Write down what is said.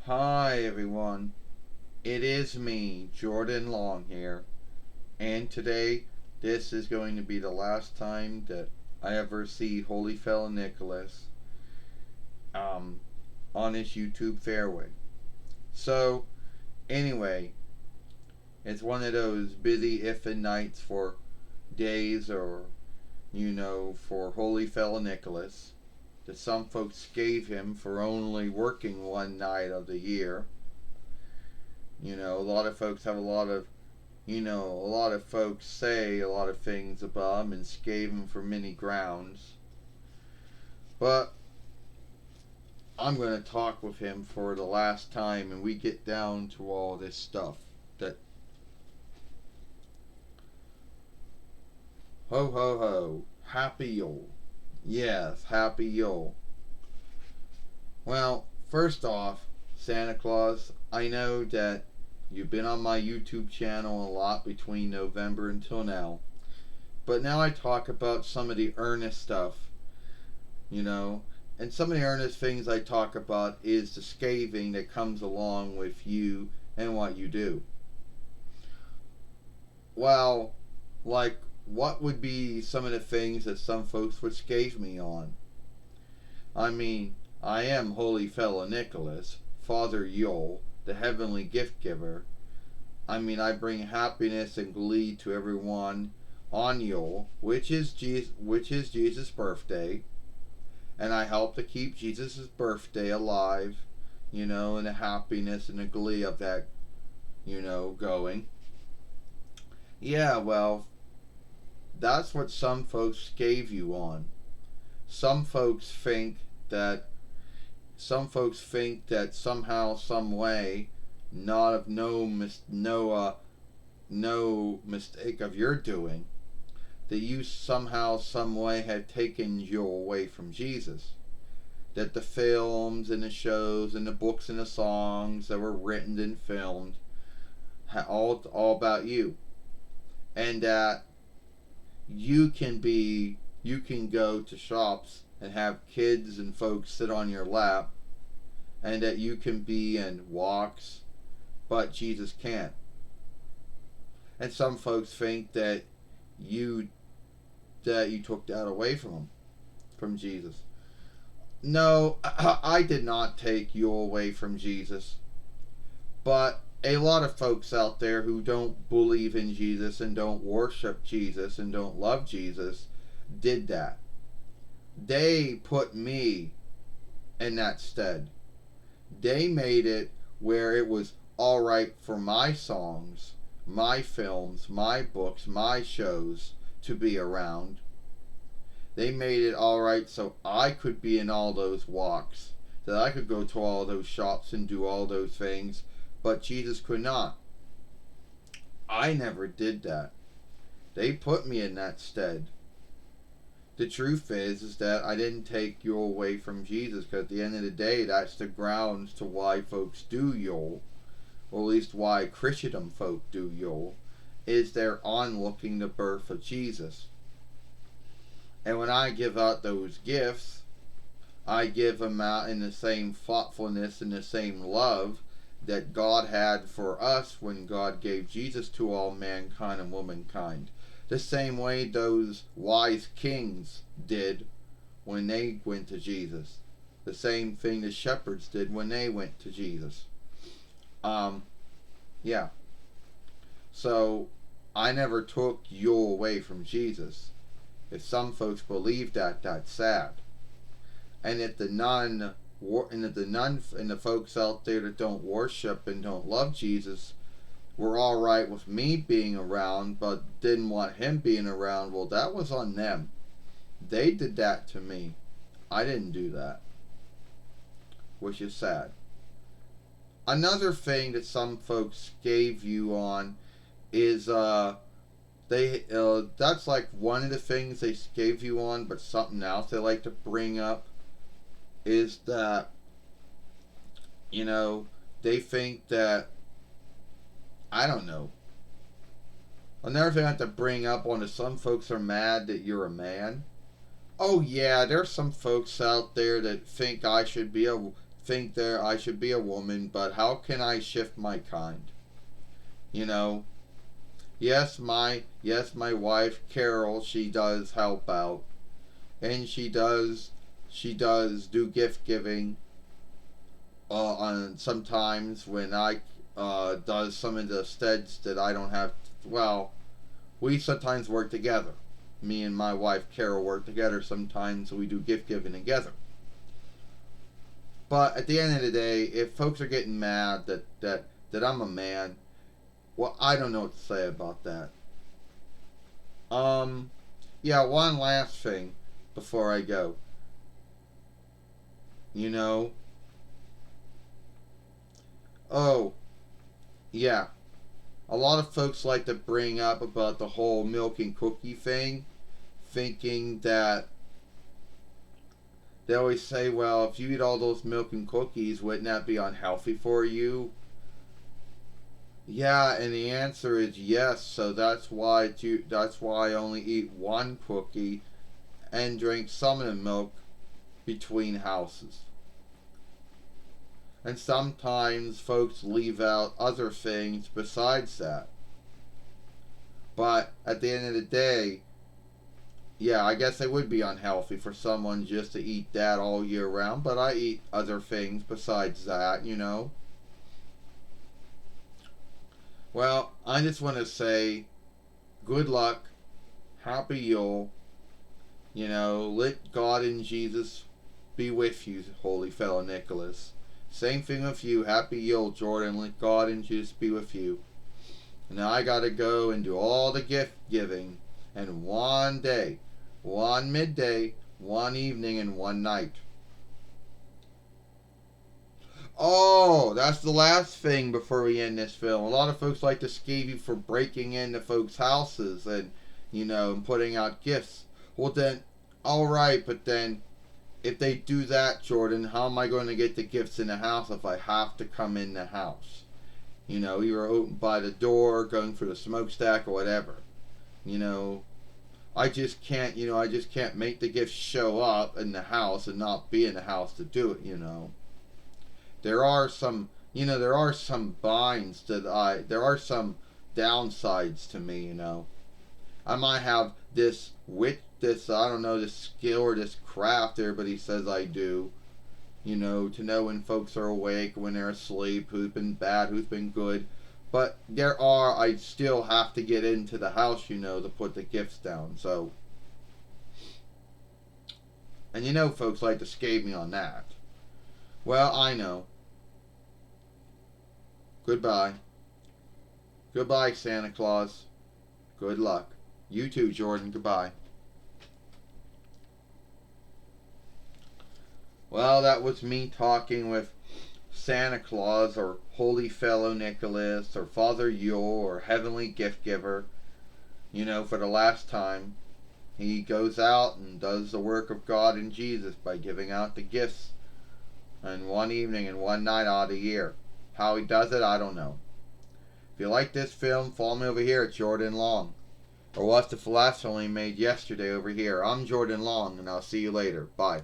Hi everyone, it is me, Jordan Long here, and today this is going to be the last time that I ever see Holy Fella Nicholas um, on his YouTube fairway. So, anyway, it's one of those busy ifing nights for days or, for Holy Fella Nicholas that some folks gave him for only working one night of the year. A lot of folks have a lot of folks say a lot of things about him and scave him for many grounds. But I'm going to talk with him for the last time and we get down to all this stuff. That ho ho ho, happy Yule. Yes, happy Yule. Well, first off, Santa Claus, I know that you've been on my YouTube channel a lot between November until now. But now I talk about some of the earnest stuff, you know. And some of the earnest things I talk about is the scathing that comes along with you and what you do. Well, like, what would be some of the things that some folks would scathe me on? I mean, I am Holy Fella Nicholas, Father Yule, the heavenly gift giver. I mean, I bring happiness and glee to everyone on Yule, which is Jesus' birthday, and I help to keep Jesus' birthday alive, and the happiness and the glee of that, going. Yeah, well, that's what some folks gave you on. Some folks think that somehow, some way, not of no mistake of your doing, that you somehow, some way had taken you away from Jesus. That the films and the shows and the books and the songs that were written and filmed, all about you, and that you can go to shops and have kids and folks sit on your lap, and that you can be in walks, but Jesus can't. And some folks think that you you took that away from him, from Jesus. No, I did not take you away from Jesus. But a lot of folks out there who don't believe in Jesus and don't worship Jesus and don't love Jesus did that. They put me in that stead. They made it where it was alright for my songs, my films, my books, my shows to be around. They made it alright so I could be in all those walks, that I could go to all those shops and do all those things, but Jesus could not. I never did that. They put me in that stead. The truth is that I didn't take you away from Jesus, because at the end of the day, that's the grounds to why folks do Yule, or at least why Christendom folk do Yule, is they're onlooking the birth of Jesus. And when I give out those gifts, I give them out in the same thoughtfulness and the same love that God had for us when God gave Jesus to all mankind and womankind. The same way those wise kings did when they went to Jesus. The same thing the shepherds did when they went to Jesus. Yeah. So, I never took you away from Jesus. If some folks believe that, that's sad. And if the folks out there that don't worship and don't love Jesus were all right with me being around, but didn't want him being around, well, that was on them. They did that to me. I didn't do that, which is sad. Another thing that some folks gave you on is that's like one of the things they gave you on, but something else they like to bring up is that they think that, I don't know. Another thing I have to bring up on is some folks are mad that you're a man. Oh yeah, there's some folks out there that think I should be able think that I should be a woman, but how can I shift my kind? You know, yes, my wife Carol, she does help out, and she does do gift giving. On sometimes when I does some of the steads that I don't have. Well, we sometimes work together. Me and my wife Carol work together. Sometimes we do gift giving together. But at the end of the day, if folks are getting mad that I'm a man, well, I don't know what to say about that. Um, yeah, one last thing before I go. You know, oh, yeah, a lot of folks like to bring up about the whole milk and cookie thing, thinking that they always say, well, if you eat all those milk and cookies, wouldn't that be unhealthy for you? Yeah, and the answer is yes. So that's why I only eat one cookie and drink some of the milk between houses. And sometimes folks leave out other things besides that. But at the end of the day, yeah, I guess it would be unhealthy for someone just to eat that all year round, but I eat other things besides that. Well, I just want to say good luck, happy Yule, let God and Jesus be with you, holy fellow Nicholas. Same thing with you, happy Yule, Jordan, let God and Jesus be with you. Now I gotta go and do all the gift giving, and one day, one midday, one evening, and one night. Oh, that's the last thing before we end this film. A lot of folks like to scave you for breaking into folks' houses and putting out gifts. Well then, alright, but then if they do that, Jordan, how am I going to get the gifts in the house if I have to come in the house? Either open by the door, going through the smokestack, or whatever. You know, I just can't make the gifts show up in the house and not be in the house to do it. There are some binds there are some downsides to me. I might have I don't know, this skill or this craft everybody says I do, to know when folks are awake, when they're asleep, who's been bad, who's been good. But I still have to get into the house, to put the gifts down. So, and folks like to scare me on that. Well, I know. Goodbye. Goodbye, Santa Claus. Good luck. You too, Jordan. Goodbye. Well, that was me talking with Santa Claus, or Holy Fellow Nicholas, or Father Yule, or Heavenly Gift Giver. For the last time, he goes out and does the work of God and Jesus by giving out the gifts in one evening and one night out of the year. How he does it, I don't know. If you like this film, follow me over here at Jordan Long. Or watch the last film he made yesterday over here. I'm Jordan Long, and I'll see you later. Bye.